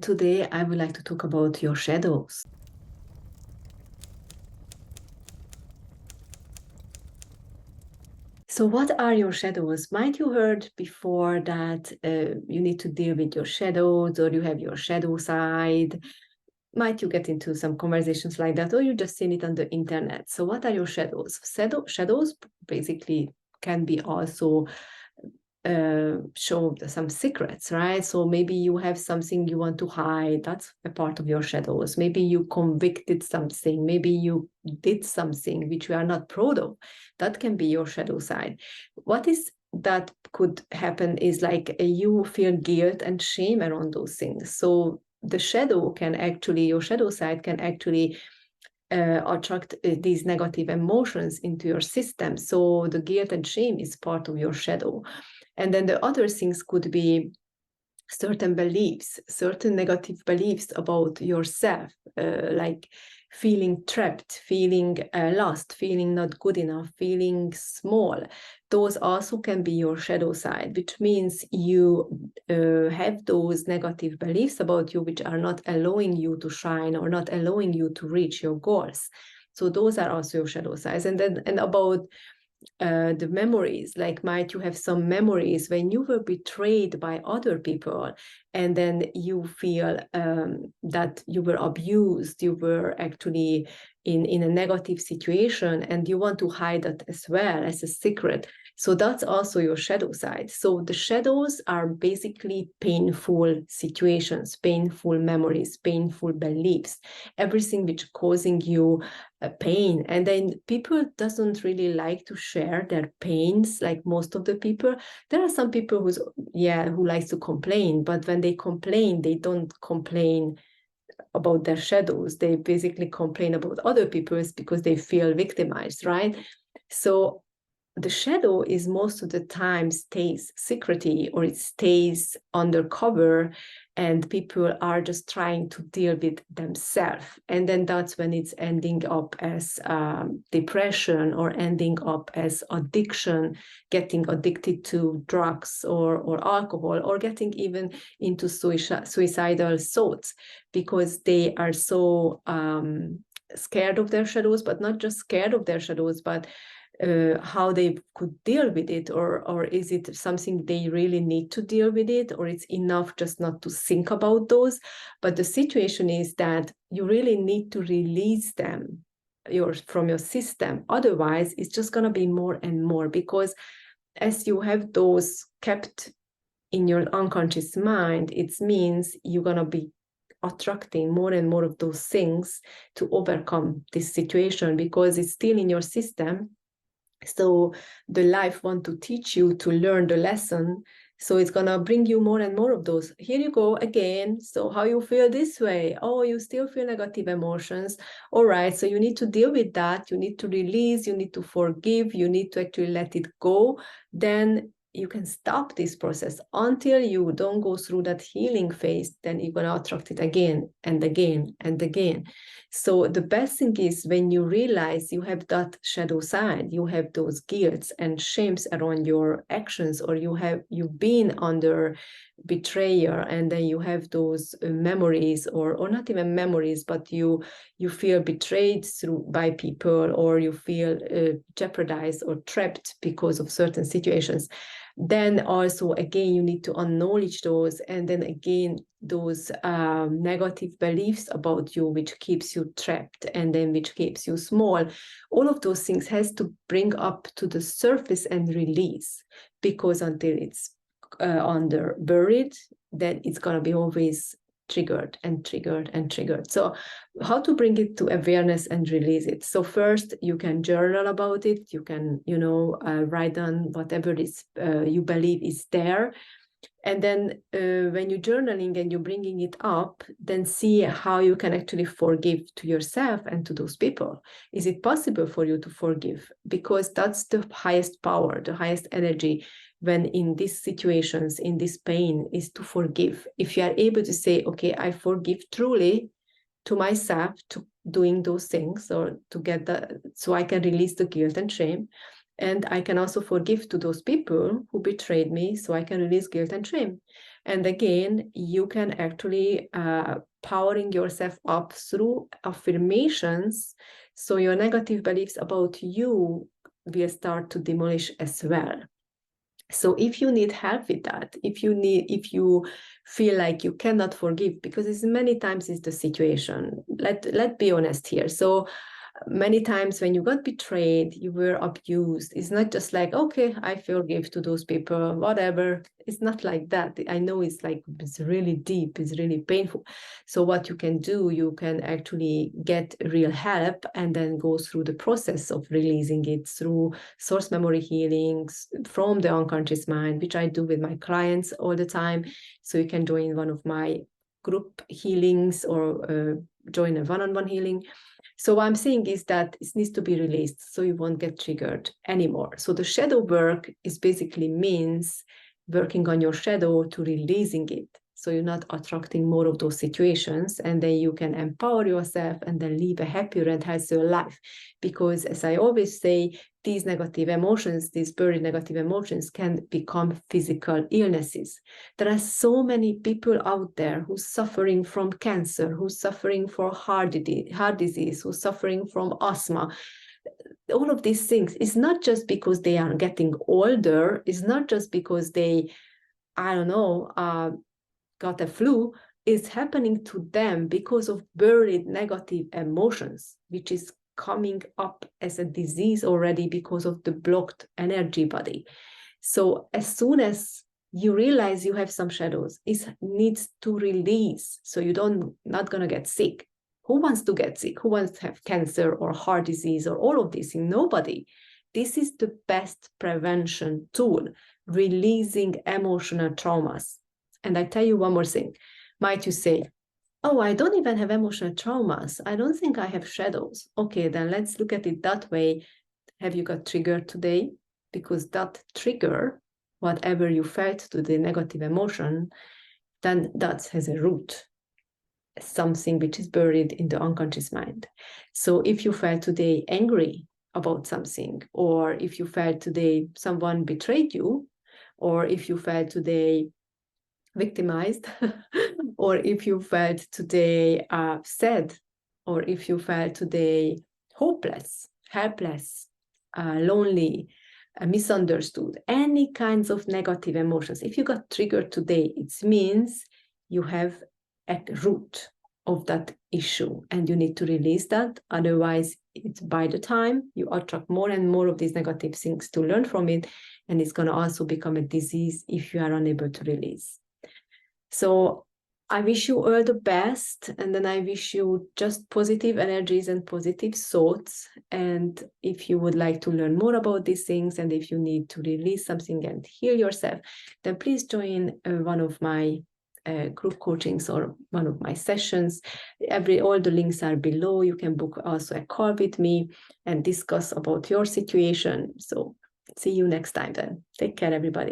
Today, I would like to talk about your shadows. So what are your shadows? Might you heard before that you need to deal with your shadows, or you have your shadow side? Might you get into some conversations like that, or you just seen it on the internet? So what are your shadows? Shadows basically can be also show some secrets, right? So maybe you have something you want to hide. That's a part of your shadows. Maybe you convicted something. Maybe you did something which you are not proud of. That can be your shadow side. What is that could happen is like you feel guilt and shame around those things. So the shadow can actually, your shadow side can actually attract these negative emotions into your system. So the guilt and shame is part of your shadow. And then the other things could be certain beliefs, certain negative beliefs about yourself, like feeling trapped, feeling lost, feeling not good enough, feeling small. Those also can be your shadow side, which means you have those negative beliefs about you, which are not allowing you to shine or not allowing you to reach your goals. So those are also your shadow sides. And then about the memories, like might you have some memories when you were betrayed by other people, and then you feel that you were abused, you were actually in a negative situation, and you want to hide that as well as a secret. So that's also your shadow side. So the shadows are basically painful situations, painful memories, painful beliefs, everything which causing you pain. And then people doesn't really like to share their pains, like most of the people. There are some people who likes to complain, but when they complain, they don't complain about their shadows. They basically complain about other people's because they feel victimized, right? So the shadow is most of the time stays secretly, or it stays undercover, and people are just trying to deal with themselves. And then that's when it's ending up as depression, or ending up as addiction, getting addicted to drugs or alcohol, or getting even into suicidal thoughts, because they are so scared of their shadows, but not just scared of their shadows, but how they could deal with it, or is it something they really need to deal with it, or it's enough just not to think about those. But the situation is that you really need to release them from your system. Otherwise, it's just going to be more and more, because as you have those kept in your unconscious mind, it means you're going to be attracting more and more of those things to overcome this situation, because it's still in your system. So the life want to teach you to learn the lesson. So it's gonna bring you more and more of those. Here you go again. So how you feel this way? Oh, you still feel negative emotions. All right. So you need to deal with that. You need to release. You need to forgive. You need to actually let it go. Then you can stop this process until you don't go through that healing phase. Then you're gonna attract it again and again and again. So the best thing is when you realize you have that shadow side, you have those guilts and shames around your actions, or you've been under betrayal, and then you have those memories, or not even memories, but you feel betrayed by people, or you feel jeopardized or trapped because of certain situations. Then also again you need to acknowledge those, and then again those negative beliefs about you which keeps you trapped, and then which keeps you small. All of those things has to bring up to the surface and release, because until it's under buried, then it's going to be always triggered and triggered and triggered. So how to bring it to awareness and release it? So first you can journal about it. You can write down whatever is you believe is there. And then when you're journaling and you're bringing it up, then see how you can actually forgive to yourself and to those people. Is it possible for you to forgive? Because that's the highest power, the highest energy when in these situations, in this pain, is to forgive. If you are able to say, okay, I forgive truly to myself to doing those things, or to get that, so I can release the guilt and shame. And I can also forgive to those people who betrayed me, so I can release guilt and shame. And again, you can actually powering yourself up through affirmations. So your negative beliefs about you will start to demolish as well. So if you need help with that, if you feel like you cannot forgive, because it's many times is the situation. Let's be honest here. So many times when you got betrayed, you were abused. It's not just like, okay, I forgive to those people, whatever. It's not like that. I know it's really deep, it's really painful. So what you can do, you can actually get real help and then go through the process of releasing it through source memory healings from the unconscious mind, which I do with my clients all the time. So you can join one of my group healings or join a one-on-one healing. So what I'm saying is that it needs to be released so you won't get triggered anymore. So the shadow work is basically means working on your shadow to releasing it. So you're not attracting more of those situations, and then you can empower yourself and then live a happier and healthier life. Because as I always say, these negative emotions, these buried negative emotions can become physical illnesses. There are so many people out there who's suffering from cancer, who's suffering from heart disease, who's suffering from asthma. All of these things is not just because they are getting older, it's not just because they, I don't know, got a flu. Is happening to them because of buried negative emotions, which is coming up as a disease already because of the blocked energy body. So as soon as you realize you have some shadows, it needs to release so you don't not gonna get sick. Who wants to get sick? Who wants to have cancer or heart disease or all of this? Nobody. This is the best prevention tool, releasing emotional traumas. And I tell you one more thing. Might you say, oh, I don't even have emotional traumas. I don't think I have shadows. Okay, then let's look at it that way. Have you got triggered today? Because that trigger, whatever you felt to the negative emotion, then that has a root, something which is buried in the unconscious mind. So if you felt today angry about something, or if you felt today someone betrayed you, or if you felt today victimized, or if you felt today sad, or if you felt today hopeless, helpless, lonely, misunderstood, any kinds of negative emotions, if you got triggered today, it means you have a root of that issue and you need to release that. Otherwise, it's by the time you attract more and more of these negative things to learn from it, and it's going to also become a disease if you are unable to release. So I wish you all the best, and then I wish you just positive energies and positive thoughts. And if you would like to learn more about these things, and if you need to release something and heal yourself, then please join one of my group coachings or one of my sessions. All the links are below. You can book also a call with me and discuss about your situation. So see you next time then. Take care, everybody.